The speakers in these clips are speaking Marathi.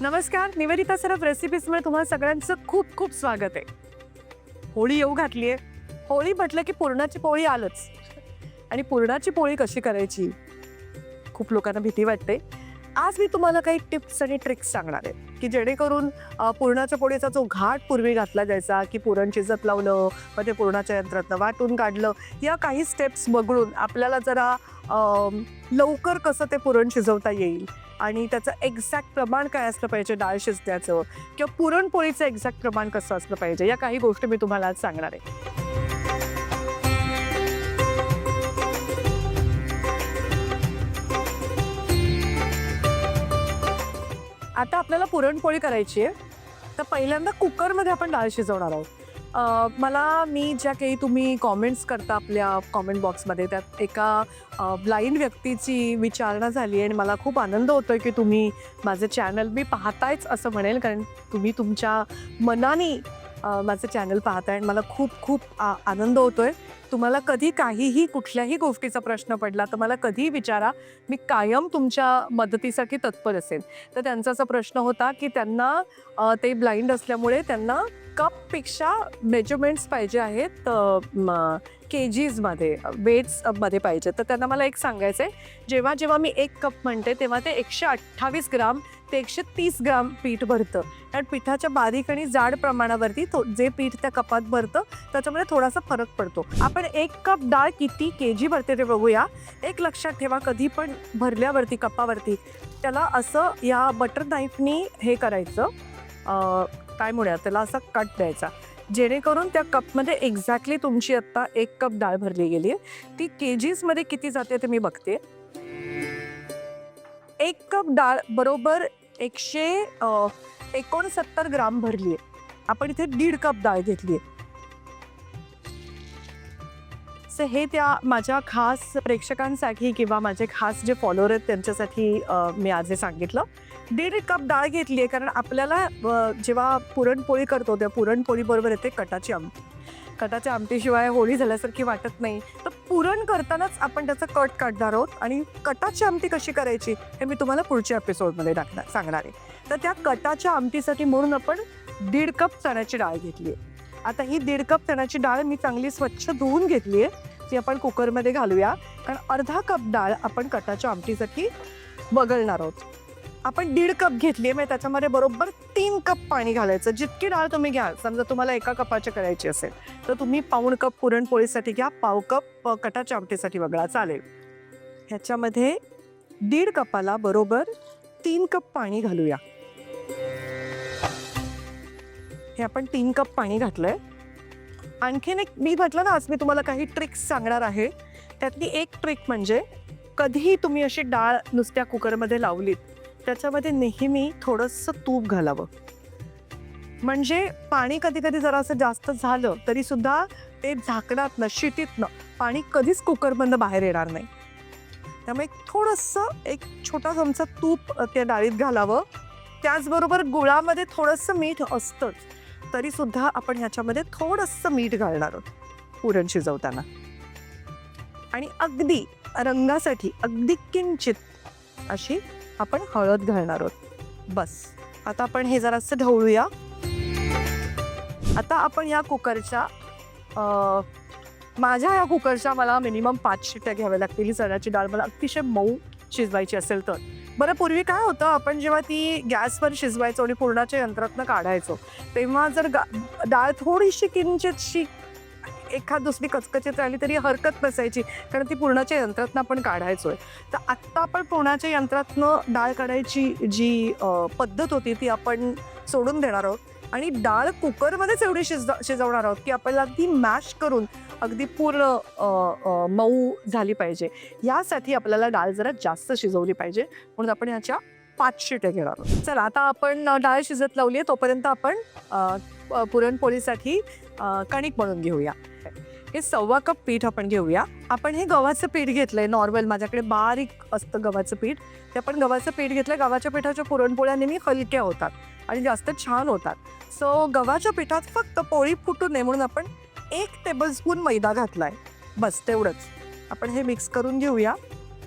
नमस्कार, निवेदिता सरफ रेसिपीजमध्ये तुम्हाला सगळ्यांचं खूप खूप स्वागत आहे. होळी येऊ घातली आहे. होळी म्हटलं की पुरणाची पोळी आलंच. आणि पुरणाची पोळी कशी करायची खूप लोकांना भीती वाटते. आज मी तुम्हाला काही टिप्स आणि ट्रिक्स सांगणार आहे की जेणेकरून पुरणाच्या पोळीचा जो घाट पूर्वी घातला जायचा की पुरण शिजत लावलं मग ते पुरणाच्या यंत्रातनं वाटून काढलं, या काही स्टेप्स बघून आपल्याला जरा लवकर कसं ते पुरण शिजवता येईल आणि त्याचं एक्झॅक्ट प्रमाण काय असलं पाहिजे डाळ शिजण्याचं, किंवा पुरणपोळीचं एक्झॅक्ट प्रमाण कसं असलं पाहिजे, या काही गोष्टी मी तुम्हाला आज सांगणार आहे. आता आपल्याला पुरणपोळी करायची आहे, तर पहिल्यांदा कुकरमध्ये आपण डाळ शिजवणार आहोत. मी ज्या काही तुम्ही कॉमेंट्स करता आपल्या कॉमेंट बॉक्समध्ये, त्यात एका ब्लाइंड व्यक्तीची विचारणा झाली आहे आणि मला खूप आनंद होतो आहे की तुम्ही माझं चॅनल मी पाहतायच असं म्हणेल, कारण तुम्ही तुमच्या मनाने माझं चॅनल पाहताय आणि मला खूप खूप आनंद होतो आहे. तुम्हाला कधी काहीही कुठल्याही गोष्टीचा प्रश्न पडला तर मला कधीही विचारा, मी कायम तुमच्या मदतीसाठी तत्पर असेल. तर त्यांचा असा प्रश्न होता की त्यांना ते ब्लाइंड असल्यामुळे त्यांना कपपेक्षा मेजरमेंट्स पाहिजे आहेत केजीजमध्ये, वेट्समध्ये पाहिजे. तर त्यांना मला एक सांगायचं आहे, जेव्हा जेव्हा मी 1 कप म्हणते तेव्हा ते 128 ग्राम ते 130 ग्राम पीठ भरतं. कारण पिठाच्या बारीक आणि जाड प्रमाणावरती जे पीठ त्या कपात भरतं त्याच्यामध्ये थोडासा फरक पडतो. आपण 1 कप डाळ किती केजी भरते ते बघूया. एक लक्षात ठेवा, कधी पण भरल्यावरती कपावरती त्याला असं या बटर नाईफनी हे करायचं, काय म्हणूया त्याला, असा कट द्यायचा, जेणेकरून त्या कपमध्ये एक्झॅक्टली तुमची आत्ता 1 कप डाळ भरली गेली आहे. ती केजीजमध्ये किती जाते ते मी बघते. 1 कप डाळ बरोबर 169 ग्राम भरली आहे. आपण इथे 1.5 कप डाळ घेतली आहे. सो हे त्या माझ्या खास प्रेक्षकांसाठी किंवा माझे खास जे फॉलोअर आहेत त्यांच्यासाठी मी आज हे सांगितलं. 1.5 कप डाळ घेतली आहे, कारण आपल्याला जेव्हा पुरणपोळी करतो त्या पुरणपोळीबरोबर येते कटाची आमटी. कटाच्या आमटीशिवाय होळी झाल्यासारखी वाटत नाही. तर पुरण करतानाच आपण त्याचा कट काढणार आहोत आणि कटाची आमटी कशी करायची हे मी तुम्हाला पुढच्या एपिसोडमध्ये सांगणार आहे. तर त्या कटाच्या आमटीसाठी म्हणून आपण 1.5 कप चण्याची डाळ घेतली आहे. आता ही 1.5 कप चण्याची डाळ मी चांगली स्वच्छ धुवून घेतली आहे. ती आपण कुकरमध्ये घालूया, कारण अर्धा कप डाळ आपण कटाच्या आमटीसाठी वगळणार आहोत. आपण 1.5 कप घेतली आहे, मग त्याच्यामध्ये बरोबर 3 कप पाणी घालायचं. जितकी डाळ तुम्ही घ्याल, समजा तुम्हाला 1 कपाची करायची असेल तर तुम्ही 1.25 कप पुरणपोळीसाठी घ्या, 1/2 कप कटाच्या आमटीसाठी वगळा, चालेल. ह्याच्यामध्ये 1.5 कपाला बरोबर 3 कप पाणी घालूया. हे आपण 3 कप पाणी घातलंय. आणखीन एक मी म्हटलं ना, आज मी तुम्हाला काही ट्रिक्स सांगणार आहे. त्यातली एक ट्रिक म्हणजे, कधीही तुम्ही अशी डाळ नुसत्या कुकरमध्ये लावलीत त्याच्यामध्ये नेहमी थोडंसं तूप घालावं. म्हणजे पाणी कधी कधी जरासं जास्त झालं तरी सुद्धा ते झाकणातनं शिटीतनं पाणी कधीच कुकरमधनं बाहेर येणार नाही. त्यामुळे थोडंसं एक छोटा चमचा तूप त्या डाळीत घालावं. त्याचबरोबर गुळामध्ये थोडंसं मीठ असतंच, तरी सुद्धा आपण ह्याच्यामध्ये थोडंसं मीठ घालणार आहोत पुरण शिजवताना. आणि अगदी रंगासाठी अगदी किंचित अशी आपण हळद घालणार आहोत. बस. आता आपण हे जरासं ढवळूया. आता आपण या कुकरच्या माझ्या या कुकरच्या मला मिनिमम 5 शिट्ट्या घ्याव्या लागतील. ही चण्याची डाळ मला अतिशय मऊ शिजवायची असेल तर. बरं, पूर्वी काय होतं, आपण जेव्हा ती गॅसवर शिजवायचो आणि पुरणाच्या यंत्रातनं काढायचो तेव्हा जर डाळ थोडीशी किंचितशी एखाद दुसरी कचकचीत राहिली तरी हरकत नसायची, कारण ती पुरणाच्या यंत्रातनं आपण काढायचोय. तर आत्ता आपण पुरणाच्या यंत्रातनं डाळ काढायची जी पद्धत होती ती आपण सोडून देणार आहोत आणि डाळ कुकरमध्येच एवढी शिजवणार आहोत की आपल्याला अगदी मॅश करून अगदी पूर्ण मऊ झाली पाहिजे. यासाठी आपल्याला डाळ जरा जास्त शिजवली पाहिजे, म्हणून आपण ह्याच्या 5 शिट्या घेणार आहोत. चला, आता आपण डाळ शिजत लावली आहे, तोपर्यंत आपण पुरणपोळीसाठी कणिक बनवून घेऊया. हे 1/4 कप पीठ आपण घेऊया. आपण हे गव्हाचं पीठ घेतलंय नॉर्मल, माझ्याकडे बारीक असतं गव्हाचं पीठ, ते आपण गव्हाचं पीठ घेतलंय. गव्हाच्या पिठाच्या पुरणपोळ्या नेहमी हलक्या होतात आणि जास्त छान होतात. सो गव्हाच्या पिठात फक्त पोळी फुटू नये म्हणून आपण 1 टेबलस्पून मैदा घातलाय, बस तेवढंच. आपण हे मिक्स करून घेऊया.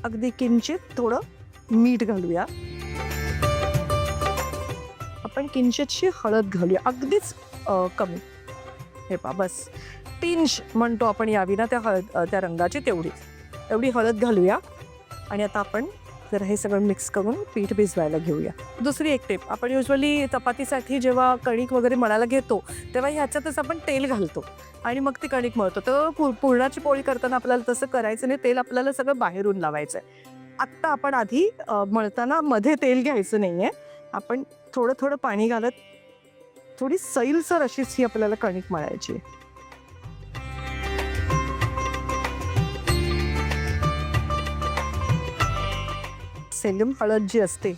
अगदी किंचित थोडं मीठ घालूया. आपण किंचितशी हळद घालूया, अगदीच कमी. हे पहा, बस टिंज म्हणतो आपण यावी ना त्या रंगाची, एवढी हळद घालूया. आणि आता आपण जर हे सगळं मिक्स करून पीठ भिजवायला घेऊया. दुसरी एक टिप, आपण युजली चपातीसाठी जेव्हा कणिक वगैरे मळायला घेतो तेव्हा ह्याच्यातच आपण तेल घालतो आणि मग ती कणिक मळतो. तर पुरणाची पोळी करताना आपल्याला तसं करायचं नाही, तेल आपल्याला सगळं बाहेरून लावायचं आहे. आत्ता आपण आधी मळताना मध्ये तेल घ्यायचं नाही आहे, आपण थोडं थोडं पाणी घालत थोडी सैलसर अशीच ही आपल्याला कणिक मळायची आहे. सेलम हळद जी असते,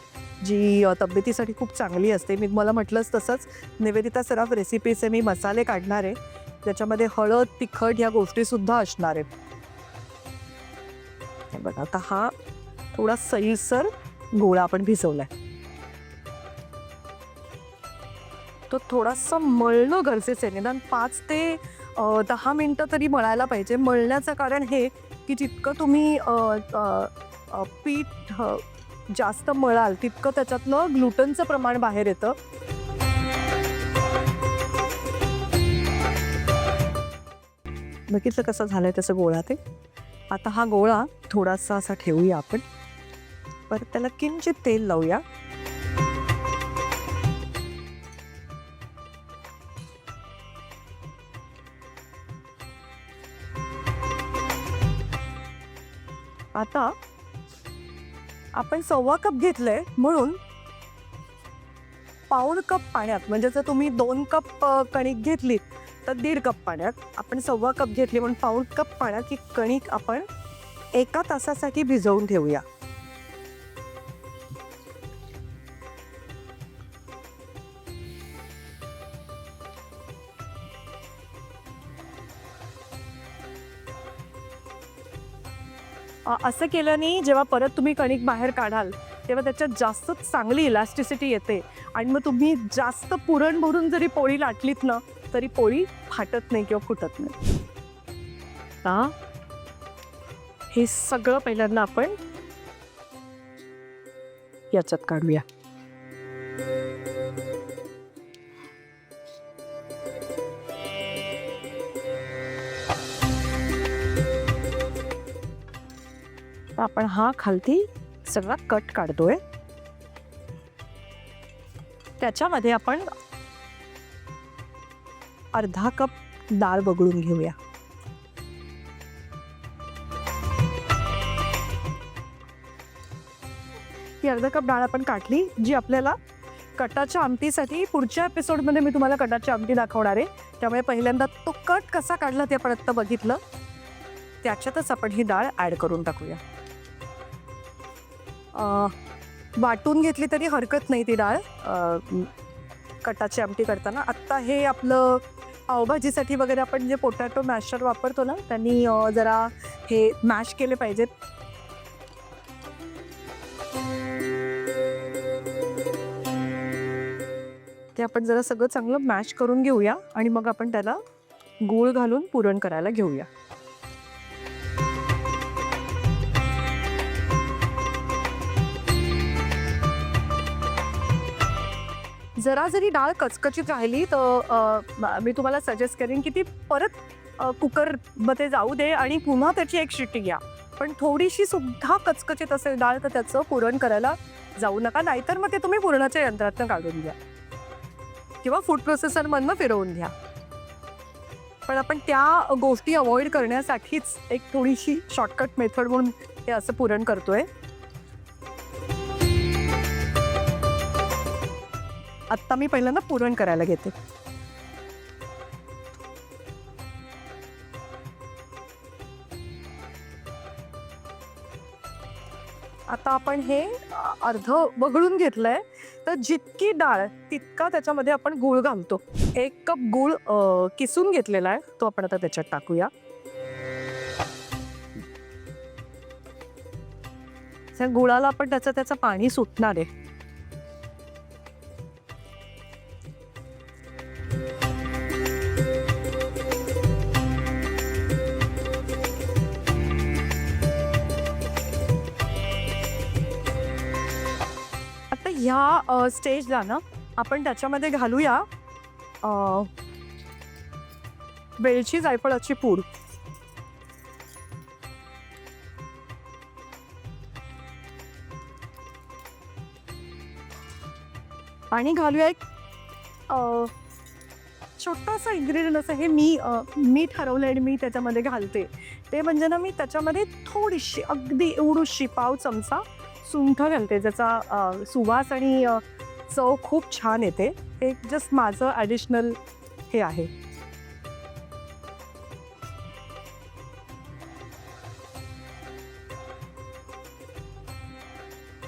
जी तब्येतीसाठी खूप चांगली असते, मी मला म्हटलंच तसंच निवेदिता सराफ रेसिपीचे मी मसाले काढणार आहे, त्याच्यामध्ये हळद, तिखट ह्या गोष्टीसुद्धा असणार आहेत. हे बघा, आता हा थोडा सैलसर गोळा आपण भिजवलाय, तो थोडासा मळणं गरजेचं आहे. निदान 5 ते 10 मिनटं तरी मळायला पाहिजे. मळण्याचं कारण हे की जितकं तुम्ही पीठ जास्त मळाल तितकं त्याच्यातलं ग्लुटनचं प्रमाण बाहेर येतं. बघितलं कसं झालंय तसं गोळा ते. आता हा गोळा थोडासा असा ठेवूया आपण, परत त्याला किंचित तेल लावूया. आता आपण 1.25 कप घेतलंय म्हणून पाऊण कप पाण्यात, म्हणजे जर तुम्ही 2 कप कणिक घेतली तर 1.5 कप पाण्यात, आपण 1.25 कप घेतली म्हणून पाऊण कप पाण्यात ही कणिक आपण 1 तासासाठी भिजवून ठेवूया. असं केल्याने जेव्हा परत तुम्ही कणिक बाहेर काढाल तेव्हा त्याच्यात जास्त चांगली इलास्टिसिटी येते आणि मग तुम्ही जास्त पुरण भरून जरी पोळी लाटलीत ना तरी पोळी फाटत नाही किंवा फुटत नाही. आता हे सगळं पहिल्यांदा आपण याच्यात काढूया. आपण हा खालती सगळा कट काढतोय. त्याच्यामध्ये आपण अर्धा कप डाळ बघळून घेऊया. ही अर्धा कप डाळ आपण काढली, जी आपल्याला कटाच्या आमटीसाठी पुढच्या एपिसोडमध्ये मी तुम्हाला कटाची आमटी दाखवणार आहे, त्यामुळे पहिल्यांदा तो कट कसा काढला ते आपण आत्ता बघितलं, त्याच्यातच आपण ही डाळ ॲड करून टाकूया. वाटून घेतली तरी हरकत नाही ती डाळ कटाची आमटी करताना. आत्ता हे आपलं पावभाजीसाठी वगैरे आपण जे पोटॅटो मॅशर वापरतो ना, त्यांनी जरा हे मॅश केले पाहिजेत. ते आपण जरा सगळं चांगलं मॅश करून घेऊया आणि मग आपण त्याला गूळ घालून पुरण करायला घेऊया. जरा जरी डाळ कचकचीत राहिली तर मी तुम्हाला सजेस्ट करेन की ती परत कुकरमध्ये जाऊ दे आणि पुन्हा त्याची एक शिट्टी घ्या. पण थोडीशी सुद्धा कचकचीत असेल डाळ तर त्याचं पुरण करायला जाऊ नका, नाहीतर मग ते तुम्ही पुरणाच्या यंत्रातनं काढून घ्या किंवा फूड प्रोसेसरमधनं फिरवून घ्या. पण आपण त्या गोष्टी अवॉइड करण्यासाठीच एक थोडीशी शॉर्टकट मेथड म्हणून हे असं पुरण करतोय. आत्ता मी पहिल्यांदा पुरण करायला घेते. आता आपण हे अर्ध वगळून घेतलंय, तर जितकी डाळ तितका त्याच्यामध्ये आपण गूळ घालतो. 1 कप गूळ किसून घेतलेला आहे, तो आपण आता त्याच्यात टाकूया. त्या गुळाला आपण त्याचं पाणी सुटणार आहे. ह्या स्टेजला ना आपण त्याच्यामध्ये घालूया वेलची जायफळाची पूड. आणि घालूया एक छोटासा इन्ग्रेडियंट असं, हे मी ठरवलं आणि मी त्याच्यामध्ये घालते ते म्हणजे ना, मी त्याच्यामध्ये थोडीशी अगदी एवढीशी पाव चमचा सुंठ घालते, ज्याचा सुवास आणि चव खूप छान येते. हे जस्ट माझं ॲडिशनल हे आहे.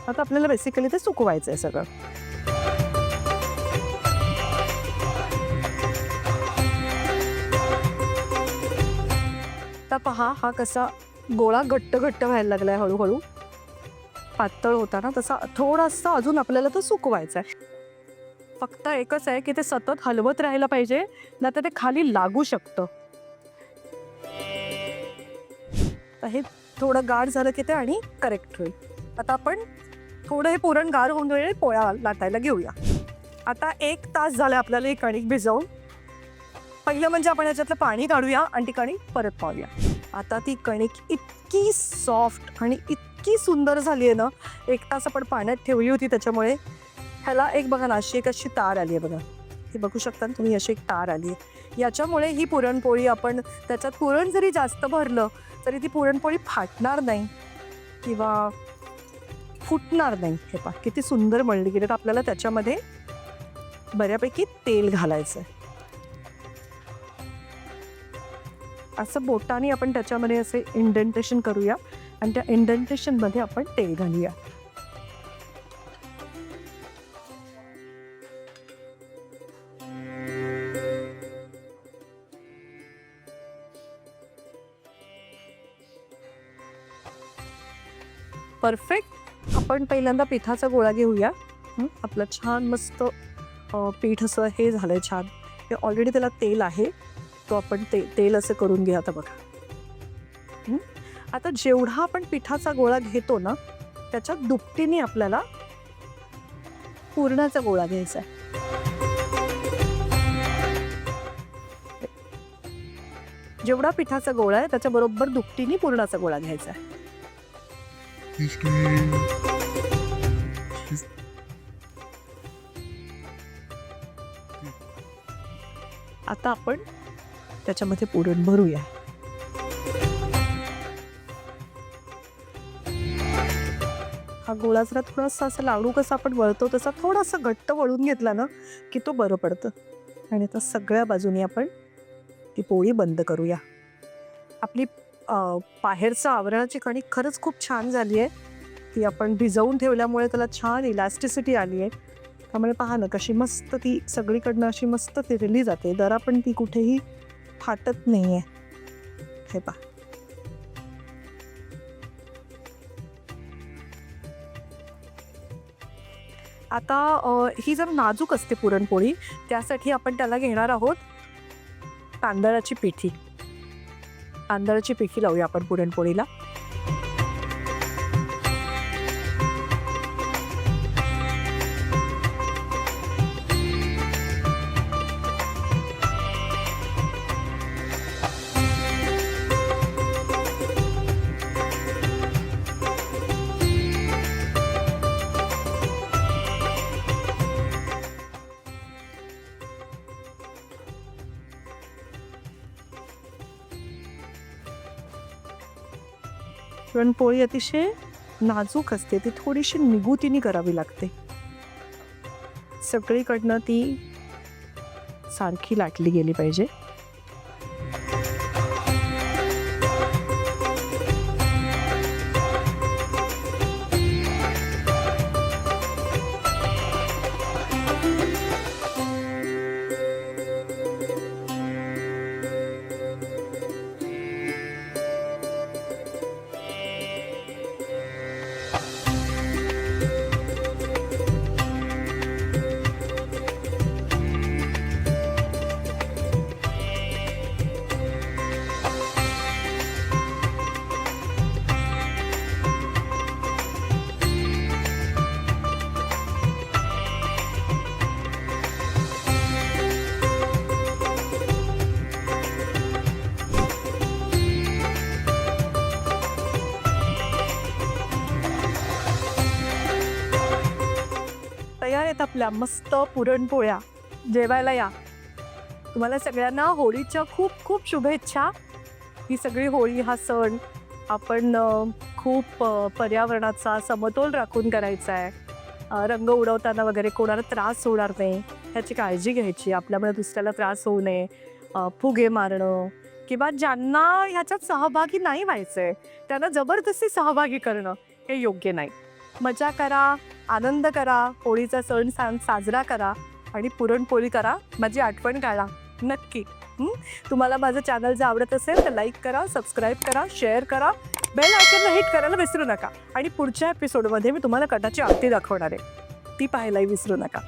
आता आपल्याला बेसिकली ते सुकवायचं आहे सगळं. आता पहा हा कसा गोळा घट्ट घट्ट व्हायला लागलाय हळूहळू. पातळ होता ना तसा थोडासा अजून आपल्याला तो सुकवायचा आहे. फक्त एकच आहे की ते सतत हलवत राहायला पाहिजे, नाहीतर ते खाली लागू शकतं. हे थोडं गाढ झालं की ते आणि करेक्ट होईल. आता आपण थोडं हे पुरण गार होऊन जाईल, पोळ्या लाटायला घेऊया. आता 1 तास झालं आपल्याला ही कणिक भिजवून. पहिलं म्हणजे आपण याच्यातलं पाणी काढूया आणि ती कणिक परत पाहूया. आता ती कणिक इतकी सॉफ्ट आणि इतकी सुंदर झाली आहे ना. 1 तास आपण पाण्यात ठेवली होती, त्याच्यामुळे ह्याला एक बघा ना, अशी एक अशी तार आली आहे बघा. हे बघू शकता ना तुम्ही, अशी एक तार आली आहे. याच्यामुळे ही पुरणपोळी आपण त्याच्यात पुरण जरी जास्त भरलं तरी ती पुरणपोळी फाटणार नाही किंवा फुटणार नाही. हे पहा किती सुंदर मळली गेली. तर आपल्याला त्याच्यामध्ये बऱ्यापैकी तेल घालायचं आहे. असं बोटाने आपण त्याच्यामध्ये असे इंडेंटेशन करूया आणि त्या इंडेंटेशनमध्ये आपण तेल घालूया. परफेक्ट. आपण पहिल्यांदा पिठाचा गोळा घेऊया. आपलं छान मस्त पीठ असं हे झालंय छान. हे ऑलरेडी त्याला तेल आहे, तो आपण तेल असं करून घ्या. आता बघा, आता जेवढा आपण पिठाचा गोळा घेतो ना, त्याच्या दुपटीने आपल्याला पुरणाचा गोळा घ्यायचा आहे. जेवढा पिठाचा गोळा आहे त्याच्या बरोबर दुपटीने पुरणाचा गोळा घ्यायचा आहे. आता आपण त्याच्यामध्ये पुरण भरूया. हा गोळा जरा थोडासा असं लाडू कसा आपण वळतो तसा थोडासा घट्ट वळून घेतला ना की तो बरं पडतं. आणि आता सगळ्या बाजूनी आपण ती पोळी बंद करूया. आपली बाहेरचं आवरणाची कणिक खरंच खूप छान झाली आहे. ती आपण भिजवून ठेवल्यामुळे त्याला छान इलास्टिसिटी आली आहे. त्यामुळे पहा ना कशी मस्त ती सगळीकडनं अशी मस्त फिरली जाते. जरा पण ती कुठेही फाटत नाही आहे. हे पहा, आता ही जर नाजूक असते पुरणपोळी, त्यासाठी आपण त्याला घेणार आहोत तांदळाची पिठी. तांदळाची पिठी लावूया आपण पुरणपोळीला. पुरणपोळी अतिशय नाजूक असते, ती थोडीशी निगुतीने करावी लागते. सगळीकडनं ती सारखी लाटली गेली पाहिजे. आहेत आपल्या मस्त पुरणपोळ्या. जेवायला या. तुम्हाला सगळ्यांना होळीच्या खूप खूप शुभेच्छा. ही सगळी होळी हा सण आपण खूप पर्यावरणाचा समतोल राखून करायचा आहे. रंग उडवताना वगैरे कोणाला त्रास होणार नाही ह्याची काळजी घ्यायची. आपल्यामुळे दुसऱ्याला त्रास होऊ नये. फुगे मारणं किंवा ज्यांना ह्याच्यात सहभागी नाही व्हायचं आहे त्यांना जबरदस्ती सहभागी करणं हे योग्य नाही. मजा करा, आनंद करा, होळीचा सण साजरा करा आणि पुरणपोळी करा. माझी आठवण काढा नक्की. तुम्हाला माझं चॅनल जर आवडत असेल तर लाईक करा, सबस्क्राईब करा, शेअर करा, बेल आयकॉनला हिट करायला विसरू नका. आणि पुढच्या एपिसोडमध्ये मी तुम्हाला कटाची आरती दाखवणार आहे, ती पाहायलाही विसरू नका.